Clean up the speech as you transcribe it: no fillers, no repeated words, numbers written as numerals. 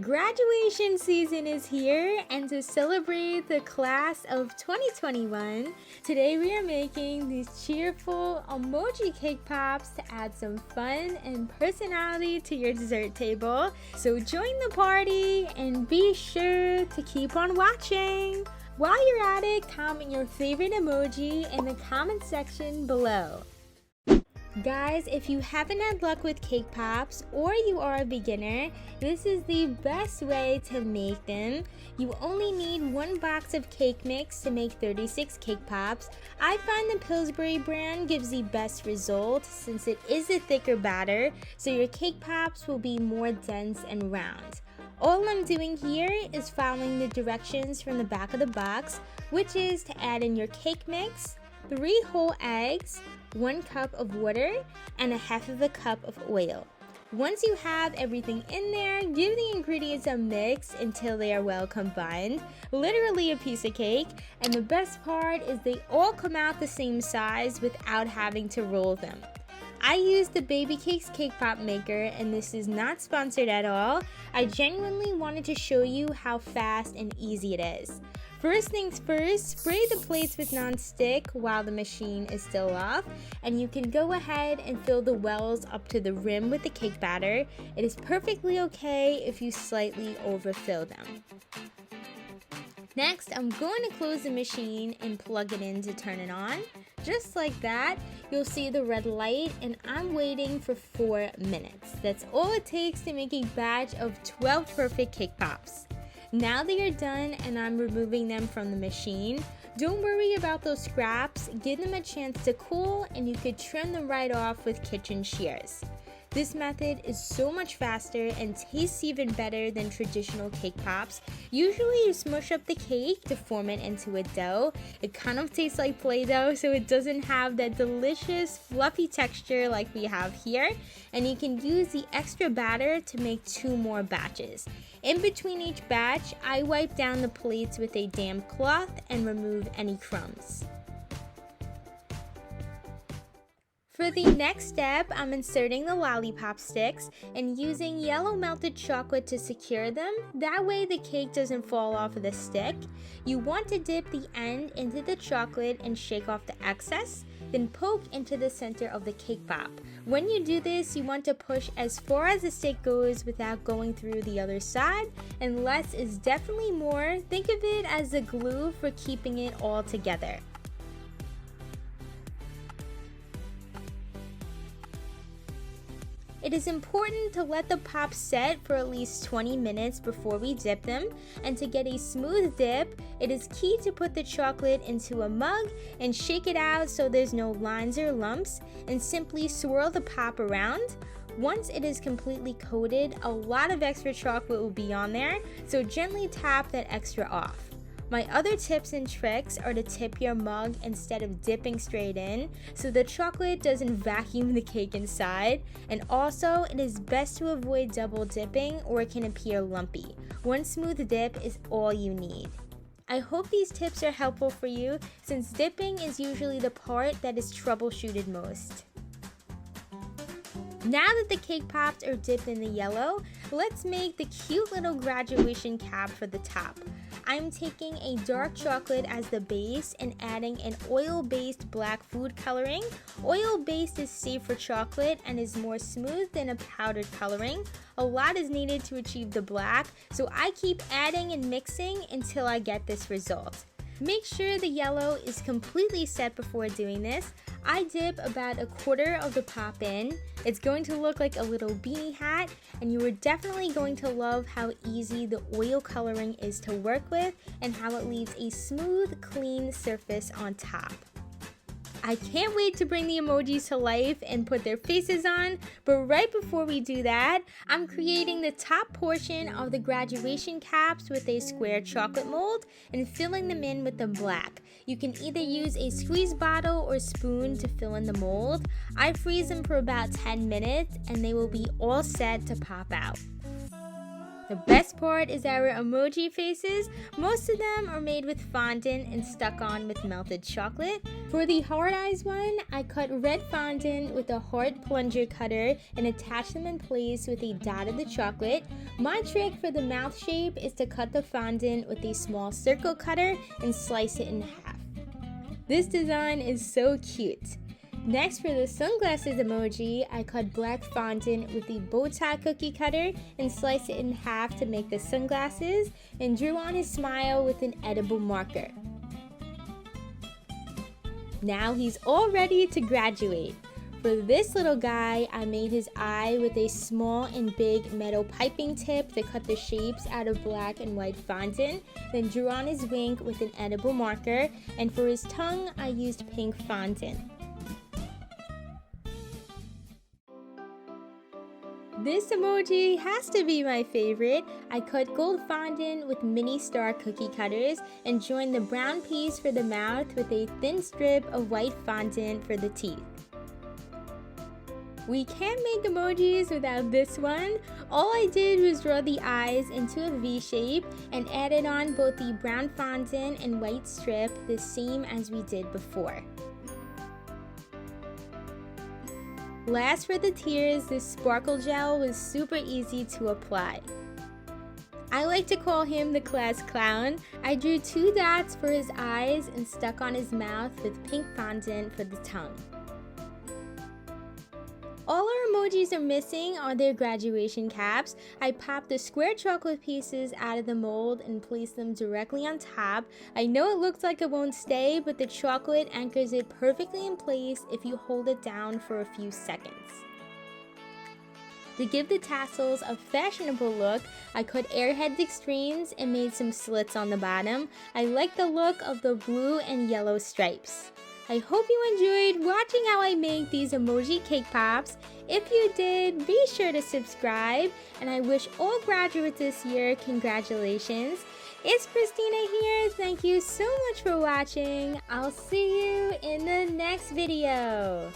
Graduation season is here, and to celebrate the class of 2021, today we are making these cheerful emoji cake pops to add some fun and personality to your dessert table. So join the party and be sure to keep on watching. While you're at it, comment your favorite emoji in the comment section below. Guys, if you haven't had luck with cake pops or you are a beginner, this is the best way to make them. You only need 1 box of cake mix to make 36 cake pops. I find the Pillsbury brand gives the best results since it is a thicker batter, so your cake pops will be more dense and round. All I'm doing here is following the directions from the back of the box, which is to add in your cake mix, 3 whole eggs, 1 cup of water, and 1/2 cup of oil. Once you have everything in there, give the ingredients a mix until they are well combined, literally a piece of cake, and the best part is they all come out the same size without having to roll them. I use the Baby Cakes Cake Pop Maker, and this is not sponsored at all. I genuinely wanted to show you how fast and easy it is. First things first, spray the plates with non-stick while the machine is still off, and you can go ahead and fill the wells up to the rim with the cake batter. It is perfectly okay if you slightly overfill them. Next, I'm going to close the machine and plug it in to turn it on. Just like that, you'll see the red light, and I'm waiting for 4 minutes. That's all it takes to make a batch of 12 perfect cake pops. Now they are done and I'm removing them from the machine. Don't worry about those scraps, give them a chance to cool, and you could trim them right off with kitchen shears. This method is so much faster and tastes even better than traditional cake pops. Usually you smush up the cake to form it into a dough. It kind of tastes like Play-Doh, so it doesn't have that delicious fluffy texture like we have here. And you can use the extra batter to make 2 more batches. In between each batch, I wipe down the plates with a damp cloth and remove any crumbs. For the next step, I'm inserting the lollipop sticks and using yellow melted chocolate to secure them. That way the cake doesn't fall off of the stick. You want to dip the end into the chocolate and shake off the excess, then poke into the center of the cake pop. When you do this, you want to push as far as the stick goes without going through the other side, and less is definitely more. Think of it as the glue for keeping it all together. It is important to let the pops set for at least 20 minutes before we dip them, and to get a smooth dip, it is key to put the chocolate into a mug and shake it out so there's no lines or lumps, and simply swirl the pop around. Once it is completely coated, a lot of extra chocolate will be on there, so gently tap that extra off. My other tips and tricks are to tip your mug instead of dipping straight in, so the chocolate doesn't vacuum the cake inside. And also, it is best to avoid double dipping or it can appear lumpy. 1 smooth dip is all you need. I hope these tips are helpful for you, since dipping is usually the part that is troubleshooted most. Now that the cake pops are dipped in the yellow, let's make the cute little graduation cap for the top. I'm taking a dark chocolate as the base and adding an oil-based black food coloring. Oil-based is safe for chocolate and is more smooth than a powdered coloring. A lot is needed to achieve the black, so I keep adding and mixing until I get this result. Make sure the yellow is completely set before doing this. I dip about 1/4 of the pop in. It's going to look like a little beanie hat, and you are definitely going to love how easy the oil coloring is to work with and how it leaves a smooth, clean surface on top. I can't wait to bring the emojis to life and put their faces on, but right before we do that, I'm creating the top portion of the graduation caps with a square chocolate mold and filling them in with the black. You can either use a squeeze bottle or spoon to fill in the mold. I freeze them for about 10 minutes and they will be all set to pop out. The best part is our emoji faces. Most of them are made with fondant and stuck on with melted chocolate. For the heart eyes one, I cut red fondant with a heart plunger cutter and attach them in place with a dot of the chocolate. My trick for the mouth shape is to cut the fondant with a small circle cutter and slice it in half. This design is so cute. Next, for the sunglasses emoji, I cut black fondant with the bow tie cookie cutter and sliced it in half to make the sunglasses, and drew on his smile with an edible marker. Now he's all ready to graduate. For this little guy, I made his eye with a small and big metal piping tip to cut the shapes out of black and white fondant, then drew on his wink with an edible marker, and for his tongue, I used pink fondant. This emoji has to be my favorite. I cut gold fondant with mini star cookie cutters and joined the brown piece for the mouth with a thin strip of white fondant for the teeth. We can't make emojis without this one. All I did was draw the eyes into a V shape and added on both the brown fondant and white strip, the same as we did before. Last, for the tears, this sparkle gel was super easy to apply. I like to call him the class clown. I drew 2 dots for his eyes and stuck on his mouth with pink fondant for the tongue. All our emojis are missing are their graduation caps. I popped the square chocolate pieces out of the mold and placed them directly on top. I know it looks like it won't stay, but the chocolate anchors it perfectly in place if you hold it down for a few seconds. To give the tassels a fashionable look, I cut airhead extremes and made some slits on the bottom. I like the look of the blue and yellow stripes. I hope you enjoyed watching how I make these emoji cake pops. If you did, be sure to subscribe, and I wish all graduates this year congratulations. It's Christina here. Thank you so much for watching. I'll see you in the next video.